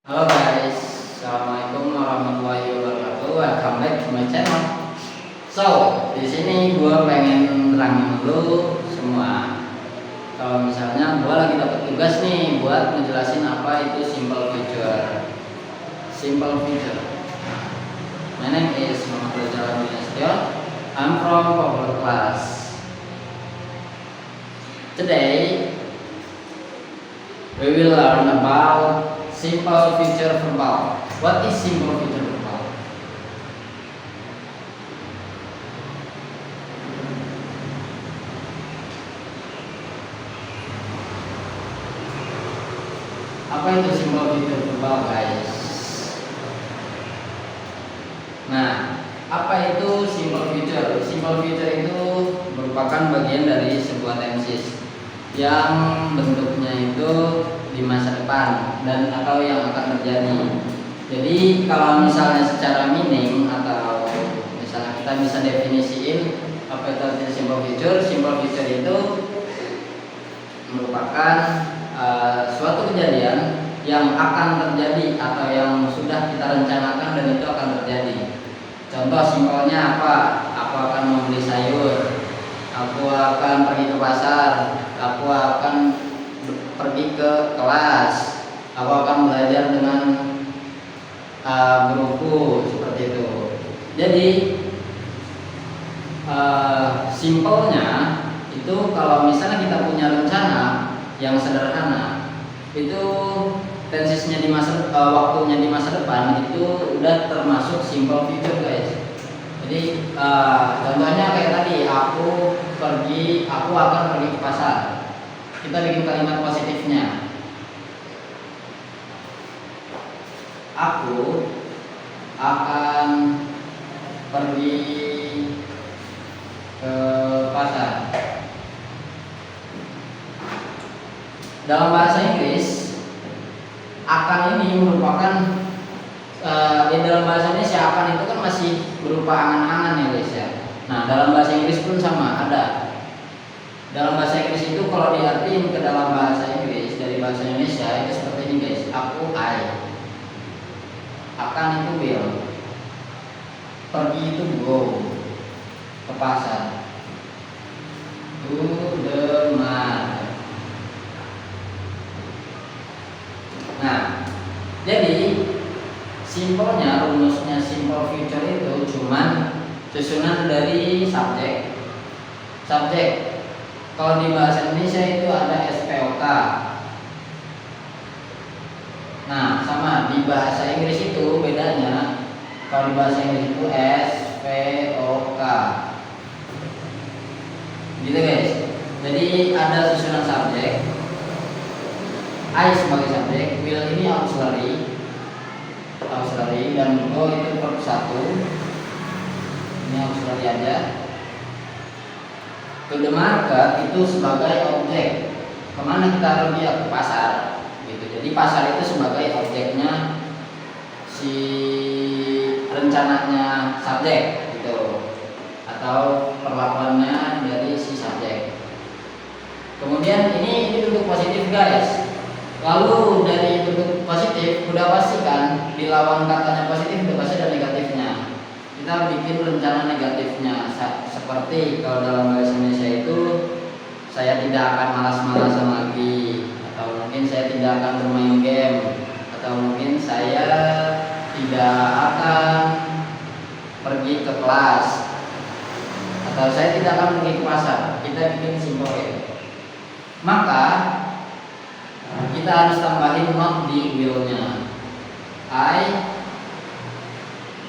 Halo guys, assalamualaikum warahmatullahi wabarakatuh. Welcome back to my channel. So, di sini gue pengen terangin dulu semua. Kalau misalnya gue lagi dapat tugas nih buat ngejelasin apa itu simple feature. Simple feature. My name is Muhammad Jalan Dinastion. I'm from Popular Class. Today, we will learn about simple future verbal. What is simple future verbal? Apa itu simple future verbal, guys? Nah, apa itu simple future? Simple future itu merupakan bagian dari sebuah tenses yang bentuknya itu di masa depan dan atau yang akan terjadi. Jadi kalau misalnya secara meaning atau misalnya kita bisa definisiin apa itu artinya simple future. Simple future itu merupakan suatu kejadian yang akan terjadi atau yang sudah kita rencanakan dan itu akan terjadi. Contoh simpelnya apa? Aku akan membeli sayur, aku akan pergi ke pasar, aku akan pergi ke kelas, aku akan belajar dengan guruku, seperti itu. Jadi simpelnya itu kalau misalnya kita punya rencana yang sederhana, itu tensesnya di waktunya di masa depan itu udah termasuk simple future, guys. Jadi contohnya kayak tadi, aku akan pergi ke pasar. Kita bikin kalimat positifnya. Aku akan pergi ke pasar. Dalam bahasa Inggris, akan ini merupakan di dalam bahasa Indonesia akan itu kan masih berupa angan-angan ya, guys ya. Nah, dalam bahasa Inggris pun sama, ada. Dalam bahasa Inggris itu kalau diartiin ke dalam bahasa Inggris dari bahasa Indonesia itu seperti ini, guys. Aku akan itu will, pergi itu go, ke pasar, to the market. Nah, jadi simpelnya, rumusnya simple future itu cuman susunan dari subjek. Kalau di bahasa Indonesia itu ada SPOK. Nah, sama di bahasa Inggris itu bedanya. Kalau di bahasa Inggris itu SPOK. Gitu, guys. Jadi ada susunan subjek. I sebagai subjek, will ini auxiliary dan go itu verb 1. Ini auxiliary aja. To the market itu sebagai objek. Kemana kita pergi? Ke pasar, gitu. Jadi pasar itu sebagai objeknya si rencananya subjek, gitu, atau perlakuannya dari si subjek. Kemudian ini bentuk positif, guys. Lalu dari bentuk positif udah pasti kan di lawan katanya positif udah pasti ada negatifnya. Kita bikin rencana negatifnya, seperti kalau dalam bahasa Indonesia itu saya tidak akan malas-malasan lagi, atau mungkin saya tidak akan bermain game, atau mungkin saya tidak akan pergi ke kelas, atau saya tidak akan pergi ke pasar. Kita bikin simple itu. Maka kita harus tambahin not di will-nya. I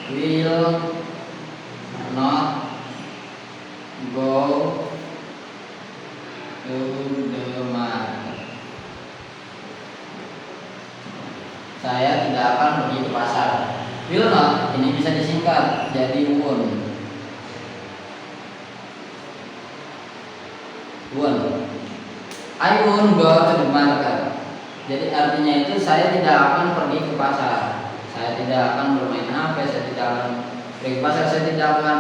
will not go to the market. Saya tidak akan pergi ke pasar. Will not ini bisa disingkat jadi won't. I won't go to the market. Jadi artinya itu saya tidak akan pergi ke pasar. Saya tidak akan bermain HP, saya tidak akan pergi ke pasar, saya tidak akan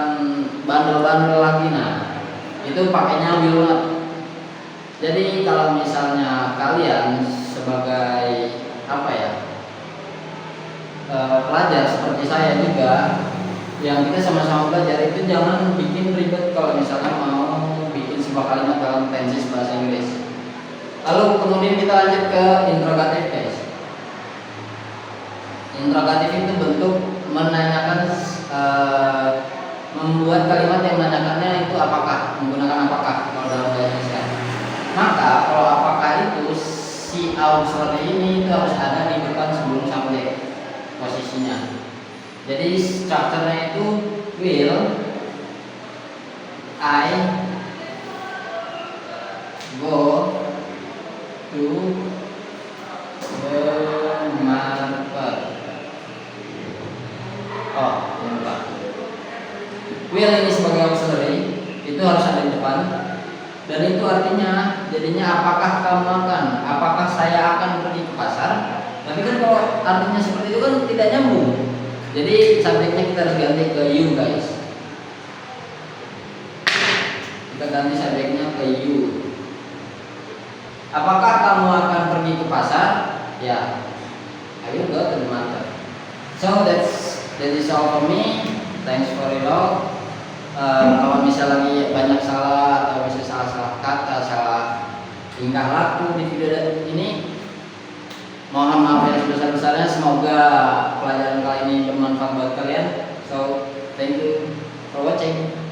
bandel-bandel lagi. Nah, itu pakainya will not. Jadi kalau misalnya kalian sebagai apa ya, pelajar seperti saya juga, yang kita sama-sama belajar itu jangan bikin ribet kalau misalnya mau bikin sebuah kalimat dalam tenses bahasa Inggris. Lalu kemudian kita lanjut ke interrogatif, guys. Interrogatif itu bentuk menanyakan, membuat kalimat yang menanyakannya itu apakah, menggunakan apakah kalau dalam bahasa Indonesia. Maka kalau apakah itu si auxiliary ini itu harus ada di depan sebelum subjek posisinya. Jadi strukturnya itu will I go to the market. Oh, lupa. Will ini sebagai auxiliary itu harus ada di depan, dan itu artinya jadinya apakah kamu akan, apakah saya akan pergi ke pasar. Tapi kan kalau artinya seperti itu kan tidak nyambung. Jadi subjeknya kita harus ganti ke you, guys. Kita ganti subjeknya ke you. Apakah kamu akan pergi ke pasar? Ya. I will go to the market. So that is all for me. Thanks for your love. Kalau misalnya lagi banyak salah atau misalnya salah kata, salah tingkah laku di video ini, mohon maaf yang sebesar-besarnya. Semoga pelajaran kali ini bermanfaat buat kalian. So, thank you for watching.